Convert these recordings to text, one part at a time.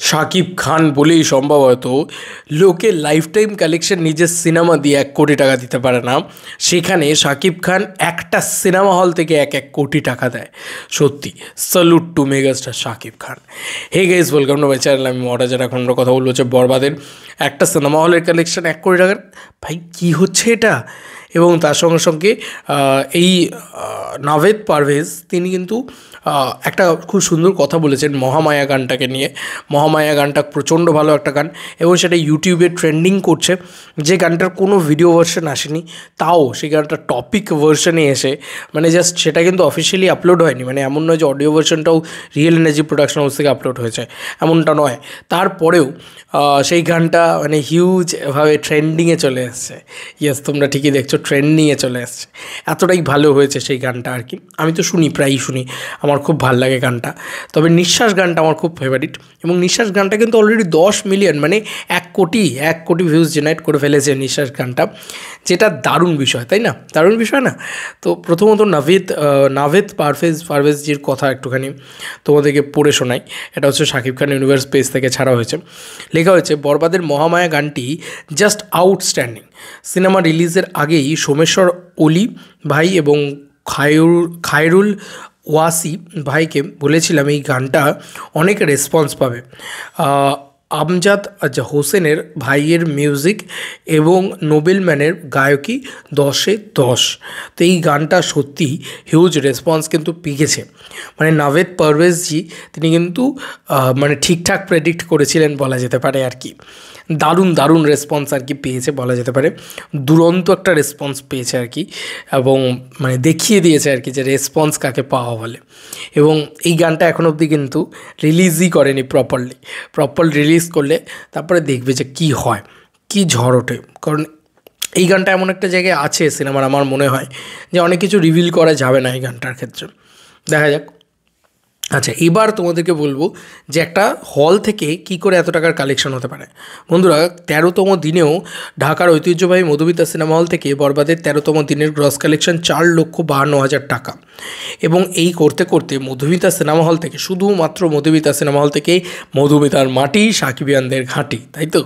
শাকিব খান বলেই সম্ভবত লোকে লাইফ টাইম কালেকশন নিজের সিনেমা দিয়ে 1 কোটি টাকা দিতে পারে না, সেখানে শাকিব খান একটা সিনেমা হল থেকে 1 কোটি টাকা দেয়। সত্যি salute to megastar Shakib Khan. Hey guys, welcome to my channel. আমি মহারাজার। এখন আমরা কথা বলবো হচ্ছে বরবাদের একটা সিনেমা হলের কালেকশন 1 কোটি টাকার। ভাই কী হচ্ছে এটা? এবং তার সঙ্গে সঙ্গে এই নাভেদ পারভেজ তিনি কিন্তু একটা খুব সুন্দর কথা বলেছেন মহামায়া গানটাকে নিয়ে। মহামায়া গানটা প্রচণ্ড ভালো একটা গান এবং সেটা ইউটিউবে ট্রেন্ডিং করছে। যে গানটার কোনো ভিডিও ভার্সন আসেনি, তাও সেই গানটা টপিক ভার্সনে এসে মানে জাস্ট সেটা কিন্তু অফিসিয়ালি আপলোড হয়নি, মানে এমন নয় যে অডিও ভার্সনটাও রিয়েল এনার্জি প্রোডাকশন হাউস থেকে আপলোড হয়েছে, এমনটা নয়। তারপরেও সেই গানটা মানে হিউজভাবে ট্রেন্ডিংয়ে চলে এসছে। ইয়েস, তোমরা ঠিকই দেখছো, ট্রেন্ডিংয়ে চলে এসছে। এতটাই ভালো হয়েছে সেই গানটা আর কি। আমি তো শুনি, প্রায়ই শুনি, আমার খুব ভালো লাগে গানটা। তবে নিঃশ্বাস গানটা আমার খুব ফেভারিট। এবং নিঃশ্বাস গানটা কিন্তু অলরেডি 10 মিলিয়ন মানে 1 কোটি ভিউজ জেনারেট করে ফেলেছে নিঃশ্বাস গানটা, যেটা দারুণ বিষয়, তাই না? দারুণ বিষয় না? তো প্রথমত নাভেদ পারভেজজির কথা একটুখানি তোমাদেরকে পড়ে শোনাই। এটা হচ্ছে শাকিব খান ইউনিভার্স পেজ থেকে ছাড়া হয়েছে। লেখা হয়েছে, বরবাদের মহামায়া গানটি জাস্ট আউটস্ট্যান্ডিং। সিনেমা রিলিজের আগেই সোমেশ্বর অলি ভাই এবং খায়রুল ওয়াসি ভাইকে বলেছিলাম এই গানটা অনেক রেসপন্স পাবে। আমজাদ হোসেনের ভাইয়ের মিউজিক এবং নোবেলম্যানের গায়কী 10-এ 10। তো এই গানটা সত্যি হিউজ রেসপন্স কিন্তু পেয়েছে। মানে নাভেদ পারভেজজি তিনি কিন্তু মানে ঠিকঠাক প্রেডিক্ট করেছিলেন বলা যেতে পারে আর কি। দারুণ রেসপন্স আর কি পেয়েছে বলা যেতে পারে। দুরন্ত একটা রেসপন্স পেয়েছে আর কি, এবং মানে দেখিয়ে দিয়েছে আর কি যে রেসপন্স কাকে পাওয়া বলে। এবং এই গানটা এখন অবধি কিন্তু রিলিজই করেনি প্রপার রিলিজ করলে তারপরে দেখবে যে কী হয়, কী ঝড় ওঠে। কারণ এই গানটা এমন একটা জায়গায় আছে সিনেমার, আমার মনে হয় যে অনেক কিছু রিভিল করা যাবে না এই গানটার ক্ষেত্রে। দেখা যাক। আচ্ছা, এবার তোমাদেরকে বলবো যে একটা হল থেকে কি করে এত টাকার কালেকশন হতে পারে। বন্ধুরা, 13তম দিনেও ঢাকার ঐতিহ্যবাহী মধুমিতা সিনেমা হল থেকে বরবাদের 13তম দিনের গ্রস কালেকশন 4,52,000 টাকা। এবং এই করতে করতে মধুমিতা সিনেমা হল থেকে, শুধুমাত্র মধুমিতা সিনেমা হল থেকে, মধুমিতার মাটি সাকিবিয়ানদের ঘাঁটি, তাই তো?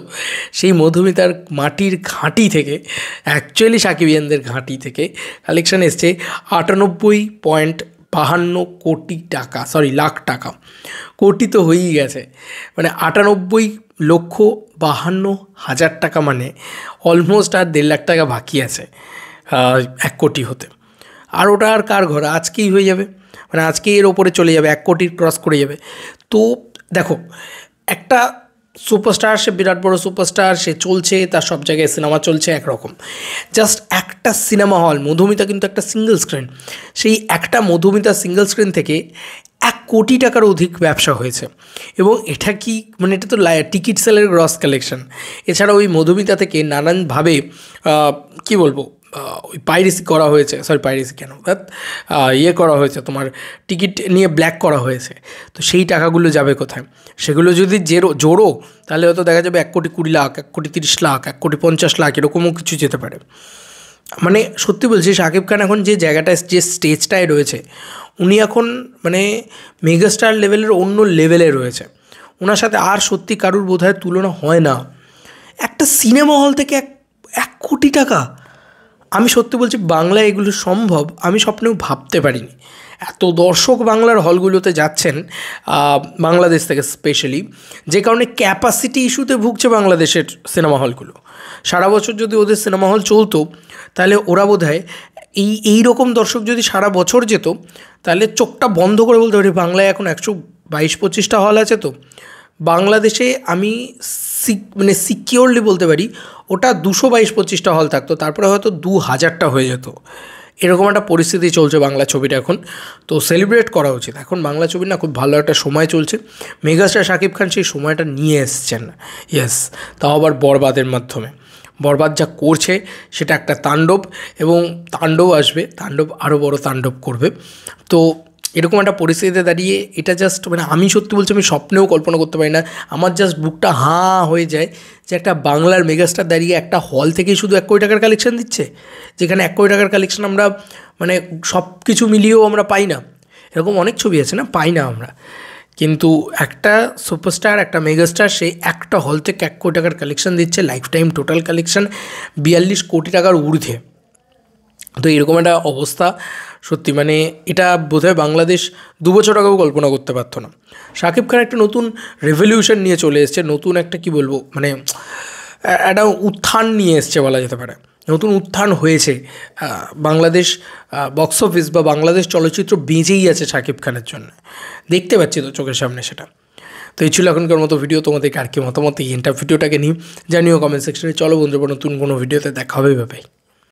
সেই মধুমিতার মাটির ঘাঁটি থেকে, অ্যাকচুয়ালি সাকিবিয়ানদের ঘাঁটি থেকে কালেকশন এসছে 98.52 কোটি টাকা, লাখ টাকা। কোটি তো হয়েই গেছে, মানে 98,52,000 টাকা, মানে অলমোস্ট আর 1.5 লাখ টাকা বাকি আছে 1 কোটি হতে। আর ওটা আর কার ঘর, আজকেই হয়ে যাবে, মানে আজকেই এর ওপরে চলে যাবে, 1 কোটি ক্রস করে যাবে। তো দেখো, একটা সুপারস্টার, সে বিরাট বড় সুপারস্টার, সে চলছে, তার সব জায়গায় সিনেমা চলছে একরকম। জাস্ট একটা সিনেমা হল, মধুমিতা কিন্তু একটা সিঙ্গেল স্ক্রিন, সেই একটা মধুমিতা সিঙ্গেল স্ক্রিন থেকে 1 কোটি টাকার অধিক ব্যবসা হয়েছে। এবং এটা কি, মানে এটা তো টিকিট সেলের গ্রস কালেকশন। এছাড়া ওই মধুমিতা থেকে নানানভাবে কী বলবো, ওই পাইরেসি করা হয়েছে, পাইরেসি কেন, করা হয়েছে, তোমার টিকিট নিয়ে ব্ল্যাক করা হয়েছে। তো সেই টাকাগুলো যাবে কোথায়? সেগুলো যদি জোড়ো তাহলে হয়তো দেখা যাবে 1,20,00,000, 1,30,00,000, 1,50,00,000 এরকমও কিছু যেতে পারে। মানে সত্যি বলছি, শাকিব খান এখন যে জায়গাটায়, যে স্টেজটায় রয়েছে, উনি এখন মানে মেগাস্টার লেভেলের অন্য লেভেলে রয়েছে। ওনার সাথে আর সত্যি কারুর বোধহয় তুলনা হয় না। একটা সিনেমা হল থেকে 1 কোটি টাকা, আমি সত্যি বলছি বাংলায় এগুলো সম্ভব আমি স্বপ্নেও ভাবতে পারিনি। এত দর্শক বাংলার হলগুলোতে যাচ্ছেন বাংলাদেশ থেকে স্পেশালি, যে কারণে ক্যাপাসিটি ইস্যুতে ভুগছে বাংলাদেশের সিনেমা হলগুলো। সারা বছর যদি ওদের সিনেমা হল চলতো, তাহলে ওরা বোধহয় এই রকম দর্শক যদি সারা বছর যেত, তাহলে চোখটা বন্ধ করে বলতে পারি বাংলায় এখন 122-25টা হল আছে। তো বাংলাদেশে আমি মানে সিকিওরলি বলতে পারি ওটা 222-25টা হল থাকতো, তারপরে হয়তো 2,000টা হয়ে যেত। এরকম একটা পরিস্থিতি চলছে বাংলা ছবিটা এখন। তো সেলিব্রেট করা উচিত। এখন বাংলা ছবির না খুব ভালো একটা সময় চলছে। মেগাস্টার শাকিব খান সেই সময়টা নিয়ে এসছেন। ইয়েস, তাও আবার বরবাদের মাধ্যমে। বরবাদ যা করছে সেটা একটা তাণ্ডব, এবং তাণ্ডব আসবে, তাণ্ডব আরও বড় তাণ্ডব করবে। তো এরকম একটা পরিস্থিতিতে দাঁড়িয়ে এটা জাস্ট মানে আমি সত্যি বলছি, আমি স্বপ্নেও কল্পনা করতে পারি না। আমার জাস্ট বুকটা হাঁ হয়ে যায় যে একটা বাংলার মেগাস্টার দাঁড়িয়ে একটা হল থেকেই শুধু 1 কোটি টাকার কালেকশন দিচ্ছে, যেখানে 1 কোটি টাকার কালেকশন আমরা মানে সব কিছু মিলিয়েও আমরা পাই না। এরকম অনেক ছবি আছে না, পাই না আমরা। কিন্তু একটা সুপারস্টার, একটা মেগাস্টার, সে একটা হল থেকে 1 কোটি টাকার কালেকশন দিচ্ছে, লাইফ টাইম টোটাল কালেকশন 42 কোটি টাকার ঊর্ধ্বে। তো এরকম একটা অবস্থা সত্যি মানে এটা বোধহয় বাংলাদেশ 2 বছর আগেও কল্পনা করতে পারতো না। শাকিব খান একটা নতুন রেভলিউশন নিয়ে চলে এসছে, নতুন একটা কি বলবো মানে একটা উত্থান নিয়ে এসছে বলা যেতে পারে, নতুন উত্থান হয়েছে। বাংলাদেশ বক্স অফিস বা বাংলাদেশ চলচ্চিত্র বেঁচেই আছে শাকিব খানের জন্য, দেখতে পাচ্ছি তো চোখের সামনে সেটা। তো এই ছিল এখনকার মতো ভিডিও। তোমাদেরকে আর কি মতামত এই ভিডিওটাকে নিই জানিও কমেন্ট সেকশনে। চলো বন্ধুরা, নতুন কোনো ভিডিওতে দেখা হবে, ভাই।